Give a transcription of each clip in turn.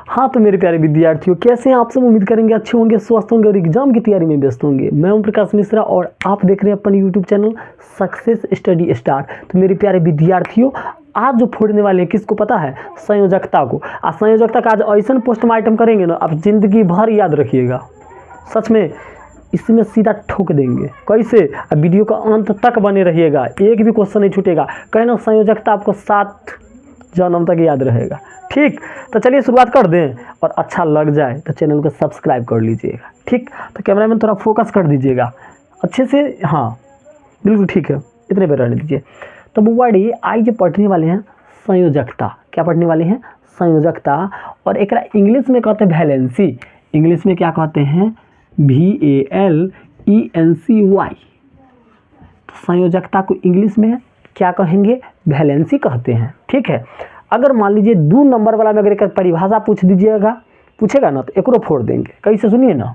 हाँ तो मेरे प्यारे विद्यार्थियों, कैसे हैं आप सब? उम्मीद करेंगे अच्छे होंगे, स्वस्थ होंगे और एग्जाम की तैयारी में व्यस्त होंगे। मैं ओम प्रकाश मिश्रा और आप देख रहे हैं अपन YouTube channel success study star. तो मेरे प्यारे विद्यार्थियों, आज जो फोड़ने वाले हैं किसको पता है? संयोजकता को। आज संयोजकता का आज ऐसा पोस्ट आइटम करेंगे ना, आप जिंदगी भर याद रखिएगा। सच में इसमें सीधा ठोक देंगे। कैसे? अब वीडियो का अंत तक बने रहिएगा, एक भी क्वेश्चन नहीं छूटेगा। कहना संयोजकता आपको 7 जन्म तक याद रहेगा। ठीक, तो चलिए शुरुआत कर दें, और अच्छा लग जाए तो चैनल को सब्सक्राइब कर लीजिएगा। ठीक, तो कैमरामैन थोड़ा फोकस कर दीजिएगा अच्छे से। हाँ बिल्कुल ठीक है, इतने पे रहने दीजिए। तो बुआड़ी आज जो पढ़ने वाले हैं संयोजकता। क्या पढ़ने वाले हैं? संयोजकता। और एक इंग्लिश में कहते हैं वैलेंसी। इंग्लिश में क्या कहते हैं? VALENCY। संयोजकता को इंग्लिश में क्या कहेंगे? वैलेंसी कहते हैं। ठीक है, अगर मान लीजिए 2 नंबर वाला में अगर एक परिभाषा पूछेगा ना, तो एकरो फोड़ देंगे। कैसे? सुनिए ना,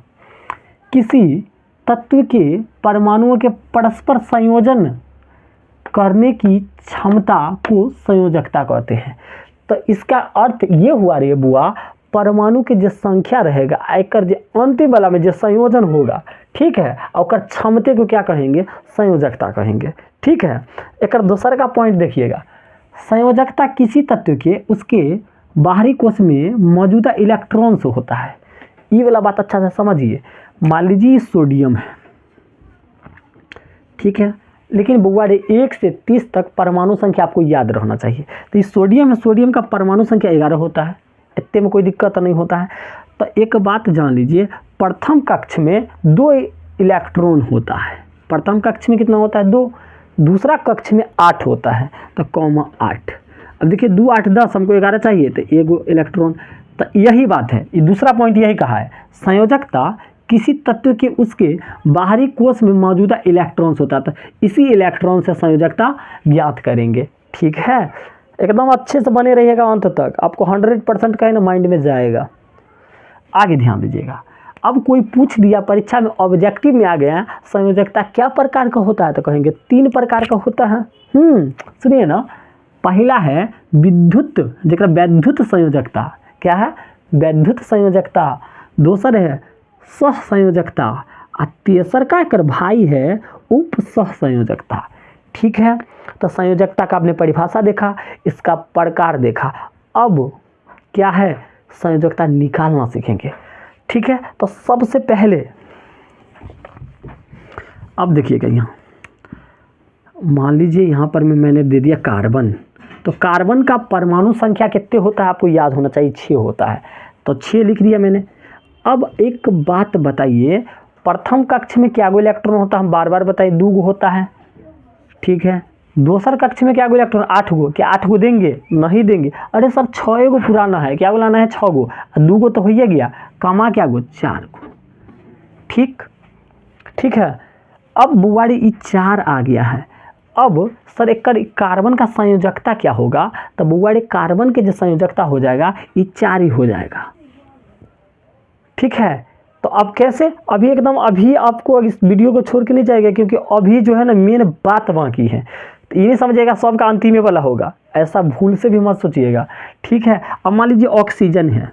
किसी तत्व के परमाणुओं के परस्पर संयोजन करने की क्षमता को संयोजकता कहते हैं। तो इसका अर्थ ये हुआ रे बुआ, परमाणु के जो संख्या रहेगा, एकर जो अंतिम वाला में जो संयोजन होगा, ठीक है, और क्षमते को क्या कहेंगे? संयोजकता कहेंगे। ठीक है, एक दूसरा का पॉइंट देखिएगा। संयोजकता किसी तत्व के उसके बाहरी कोश में मौजूदा इलेक्ट्रॉन से होता है। ये वाला बात अच्छा से समझिए। मान लीजिए सोडियम है, ठीक है, लेकिन बुआ 1 से 30 तक परमाणु संख्या आपको याद रहना चाहिए। तो ये सोडियम है, सोडियम का परमाणु संख्या 11 होता है, इतने में कोई दिक्कत नहीं होता है। तो एक बात जान लीजिए, प्रथम कक्ष में 2 इलेक्ट्रॉन होता है। प्रथम कक्ष में कितना होता है? 2। दूसरा कक्ष में 8 होता है, तो कॉमा 8। अब देखिए 2 8 10, हमको 11 चाहिए, तो 1 इलेक्ट्रॉन। तो यही बात है, ये दूसरा पॉइंट यही कहा है, संयोजकता किसी तत्व के उसके बाहरी कोश में मौजूदा इलेक्ट्रॉन्स होता है। तो इसी इलेक्ट्रॉन से संयोजकता ज्ञात करेंगे। ठीक है, एकदम अच्छे से बने रहिएगा अंत तक, आपको 100% का है ना माइंड में जाएगा। आगे ध्यान दीजिएगा। अब कोई पूछ दिया परीक्षा में, ऑब्जेक्टिव में आ गया, संयोजकता क्या प्रकार का होता है? तो कहेंगे 3 प्रकार का होता है। सुनिए ना, पहला है विद्युत, जरा वैद्युत संयोजकता। क्या है? वैद्युत संयोजकता। दूसरा है सह संयोजकता, और तीसरा का एक भाई है उप सह संयोजकता। ठीक है, तो संयोजकता का आपने परिभाषा देखा, इसका प्रकार देखा। अब क्या है? संयोजकता निकालना सीखेंगे। ठीक है, तो सबसे पहले अब देखिएगा, यहाँ मान लीजिए यहाँ पर मैंने दे दिया कार्बन। तो कार्बन का परमाणु संख्या कितने होता है आपको याद होना चाहिए? 6 होता है, तो 6 लिख दिया मैंने। अब एक बात बताइए, प्रथम कक्ष में क्या गो इलेक्ट्रॉन होता है? हम बार बार बताइए, 2 गो होता है। ठीक है, दूसरा कक्ष में क्या गो इलेक्ट्रॉन? 8 गो। क्या 8 गो देंगे? नहीं देंगे। अरे सर 6 गो पुराना है, क्या बोलाना है? 6 गो। 2 गो तो हो ही गया, कमा क्या गो? 4 गो। ठीक, ठीक है। अब बुआड़ी ई 4 आ गया है। अब सर एक कार्बन का संयोजकता क्या होगा? तो बुआड़ी कार्बन के जो संयोजकता हो जाएगा, ये 4 ही हो जाएगा। ठीक है, तो अब कैसे? अभी एकदम अभी आपको इस वीडियो को छोड़ के नहीं जाएगा, क्योंकि अभी जो है ना मेन बात बाकी है। तो ये नहीं समझिएगा सबका अंतिम वाला होगा, ऐसा भूल से भी मत सोचिएगा। ठीक है, अब मान लीजिए ऑक्सीजन है,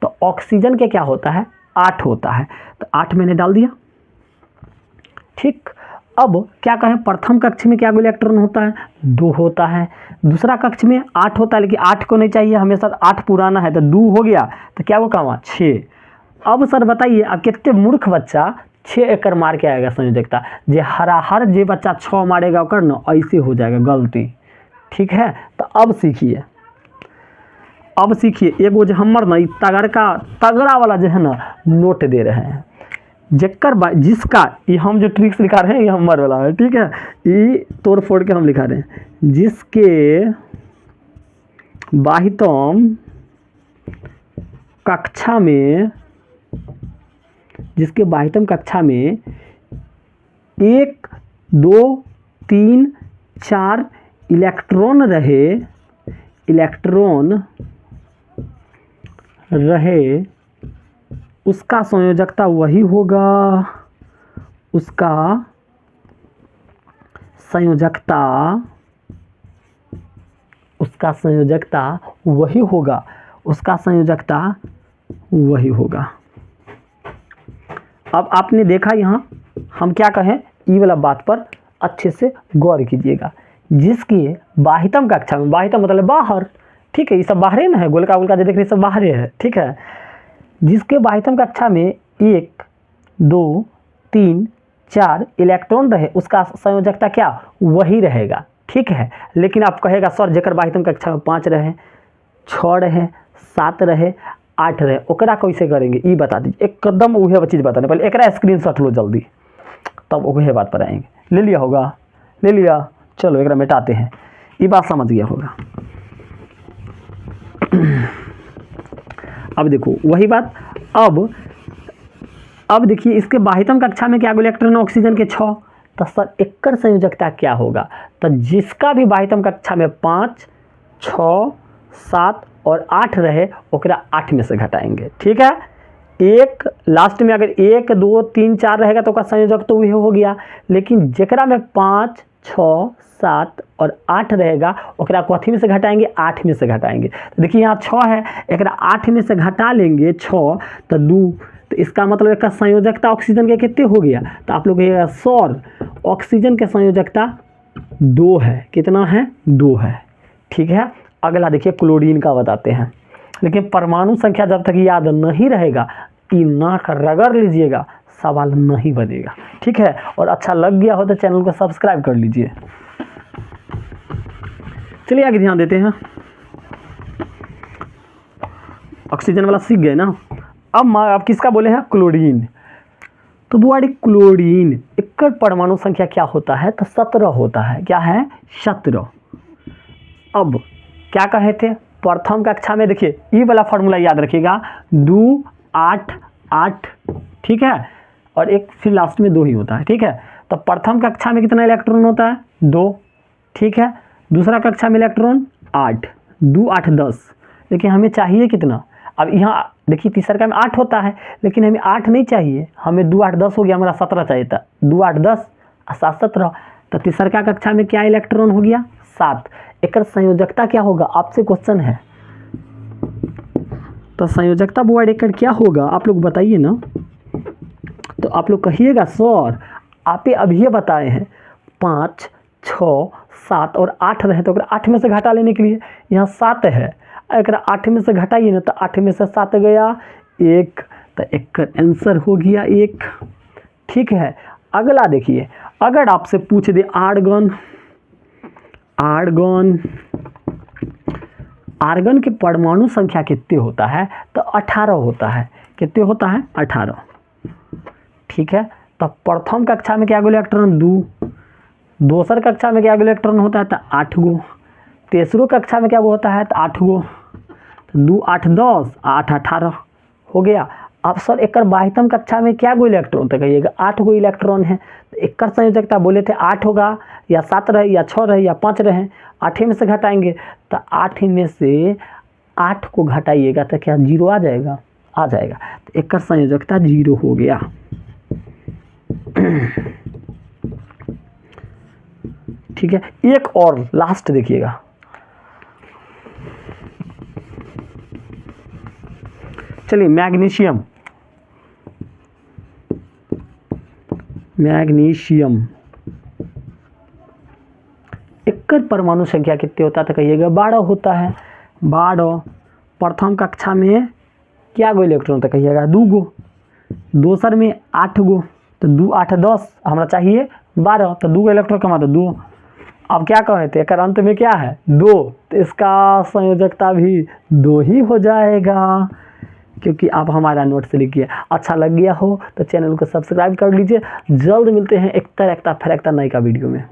तो ऑक्सीजन के क्या होता है? 8 होता है, तो 8 मैंने डाल दिया। ठीक, अब क्या कहें? प्रथम कक्ष में क्या इलेक्ट्रॉन होता है? 2 होता है। दूसरा कक्ष में 8 होता है, लेकिन 8 को नहीं चाहिए, हमेशा 8 पुराना है, तो 2 हो गया, तो क्या वो कमा? 6। अब सर बताइए, अब कितने मूर्ख बच्चा 6 एकड़ मार के आएगा संयोजकता? जे हर जे बच्चा 6 मारेगा ओकर ना ऐसे हो जाएगा गलती। ठीक है, तो अब सीखिए, अब सीखिए। एगो जो हमर ना तगड़ा वाला जो है ना नोट दे रहे हैं, जिसका ये हम जो ट्रिक्स लिखा रहे हैं ये हमर वाला है। ठीक है, ये तोड़ फोड़ के हम लिखा रहे हैं। जिसके बाहितम कक्षा में 1 2 3 4 इलेक्ट्रॉन रहे, उसका संयोजकता वही होगा, उसका संयोजकता उसका संयोजकता वही होगा, उसका संयोजकता वही होगा। अब आपने देखा यहाँ हम क्या कहें, ई वाला बात पर अच्छे से गौर कीजिएगा। जिसकी बाह्यतम कक्षा में, बाह्यतम मतलब बाहर, ठीक है, ये सब बाहर ना है, गोलका गोलका जो देख रहे सब बाहर है, ठीक है। जिसके बाह्यतम कक्षा में 1 2 3 4 इलेक्ट्रॉन रहे, उसका संयोजकता क्या वही रहेगा, ठीक है। लेकिन आप कहेगा सर जेकर बाह्यतम कक्षा में 5 रहे, 6 रहे, 7 रहे, 8 रहे, ओकरा कैसे करेंगे ये बता दीजिए। एकदम वही चीज़ बताने, पहले एक स्क्रीनशॉट लो जल्दी, तब वही बात पर आएंगे। ले लिया होगा, ले लिया, चलो एक मिटाते हैं, ये बात समझ गया होगा। अब देखो वही बात, अब देखिए इसके बाह्यतम कक्षा में क्या इलेक्ट्रॉन ऑक्सीजन के 6, तो सर एकर संयोजकता क्या होगा, तो जिसका भी बाह्यतम कक्षा में 5 6 7 और 8 रहे ओकरा 8 में से घटाएंगे, ठीक है। एक लास्ट में अगर 1 2 3 4 रहेगा तो उसका संयोजक तो वही हो गया, लेकिन जेकरा में 5 6 7 और 8 रहेगा ओकरा कथी में से घटाएंगे, 8 में से घटाएंगे। तो देखिए यहाँ 6 है, एकरा 8 में से घटा लेंगे 6 तो 2, तो इसका मतलब एक संयोजकता ऑक्सीजन के कितने हो गया, तो आप लोग कहिएगा सर ऑक्सीजन के संयोजकता 2 है, कितना है 2 है, ठीक है। अगला देखिए क्लोरीन का बताते हैं, लेकिन परमाणु संख्या जब तक याद नहीं रहेगा कि नाक रगड़ लीजिएगा, सवाल नहीं बनेगा, ठीक है। और अच्छा लग गया हो तो चैनल को सब्सक्राइब कर लीजिए। चलिए आगे ध्यान देते हैं, ऑक्सीजन वाला सीख गए ना। अब आप किसका बोले हैं, क्लोरीन। तो बुआड़ी क्लोरीन एक परमाणु संख्या क्या होता है, तो 17 होता है, क्या है 17। अब क्या कहे थे प्रथम कक्षा में, देखिए ये वाला फॉर्मूला याद रखिएगा, 2 8 8, ठीक है, और एक फिर लास्ट में 2 ही होता है, ठीक है। तो प्रथम कक्षा में कितना इलेक्ट्रॉन होता है 2, ठीक है। दूसरा कक्षा में इलेक्ट्रॉन 8, 2 8 10, लेकिन हमें चाहिए कितना, अब यहाँ देखिए तीसरा में 8 होता है, लेकिन हमें 8 नहीं चाहिए, हमें 2 8 10 हो गया, हमारा 17 चाहिए था, 2 8 10 और 7 17, तो तीसरा कक्षा में क्या इलेक्ट्रॉन हो गया 7। एक संयोजकता क्या होगा, आपसे क्वेश्चन है, तो संयोजकता बुआड़ी एक क्या होगा आप लोग बताइए ना। तो आप लोग कहिएगा सर आप अभी बताए हैं 5 6 7 और 8 रहे, तो 8 में से घटा लेने के लिए यहाँ 7 है, अगर 8 में से घटाइए ना तो 8 में से 7 गया 1, तो एक आंसर हो गया 1, ठीक है। अगला देखिए, अगर आपसे पूछ दे आर्गन, आर्गन के परमाणु संख्या कितने होता है, तो 18 होता है, कितने होता है 18, ठीक है। तो प्रथम कक्षा में क्या इलेक्ट्रॉन 2, दूसर कक्षा में क्या इलेक्ट्रॉन होता है तो 8 गो, तीसरो कक्षा में क्या वो होता है तो 8 गो, तो 2 8 10 8 18 हो गया। अब सर एक बाह्यतम कक्षा में क्या गो इलेक्ट्रॉन, तो कहिएगा 8 गो इलेक्ट्रॉन है, तो एक संयोजकता बोले थे 8 होगा, या 7 रहे या 6 रहे या 5 रहे, 8 में से घटाएंगे, तो 8 में से 8 को घटाइएगा तो क्या 0 आ जाएगा, आ जाएगा, तो एक संयोजकता 0 हो गया। ठीक है, एक और लास्ट देखिएगा, चलिए मैग्नीशियम, एक परमाणु संख्या कितने होता है तो कहिएगा 12 होता है, 12। प्रथम कक्षा में क्या गो इलेक्ट्रॉन तो कहिएगा 2 गो, दूसर में 8 गो, तो 2 8 10 हमारा चाहिए 12, तो 2 गो इलेक्ट्रॉन कमा, तो 2। अब क्या कहे थे एक अंत में क्या है 2, तो इसका संयोजकता भी 2 ही हो जाएगा, क्योंकि आप हमारा नोट से लिखिए। अच्छा लग गया हो तो चैनल को सब्सक्राइब कर लीजिए। जल्द मिलते हैं एक तरह नई का वीडियो में।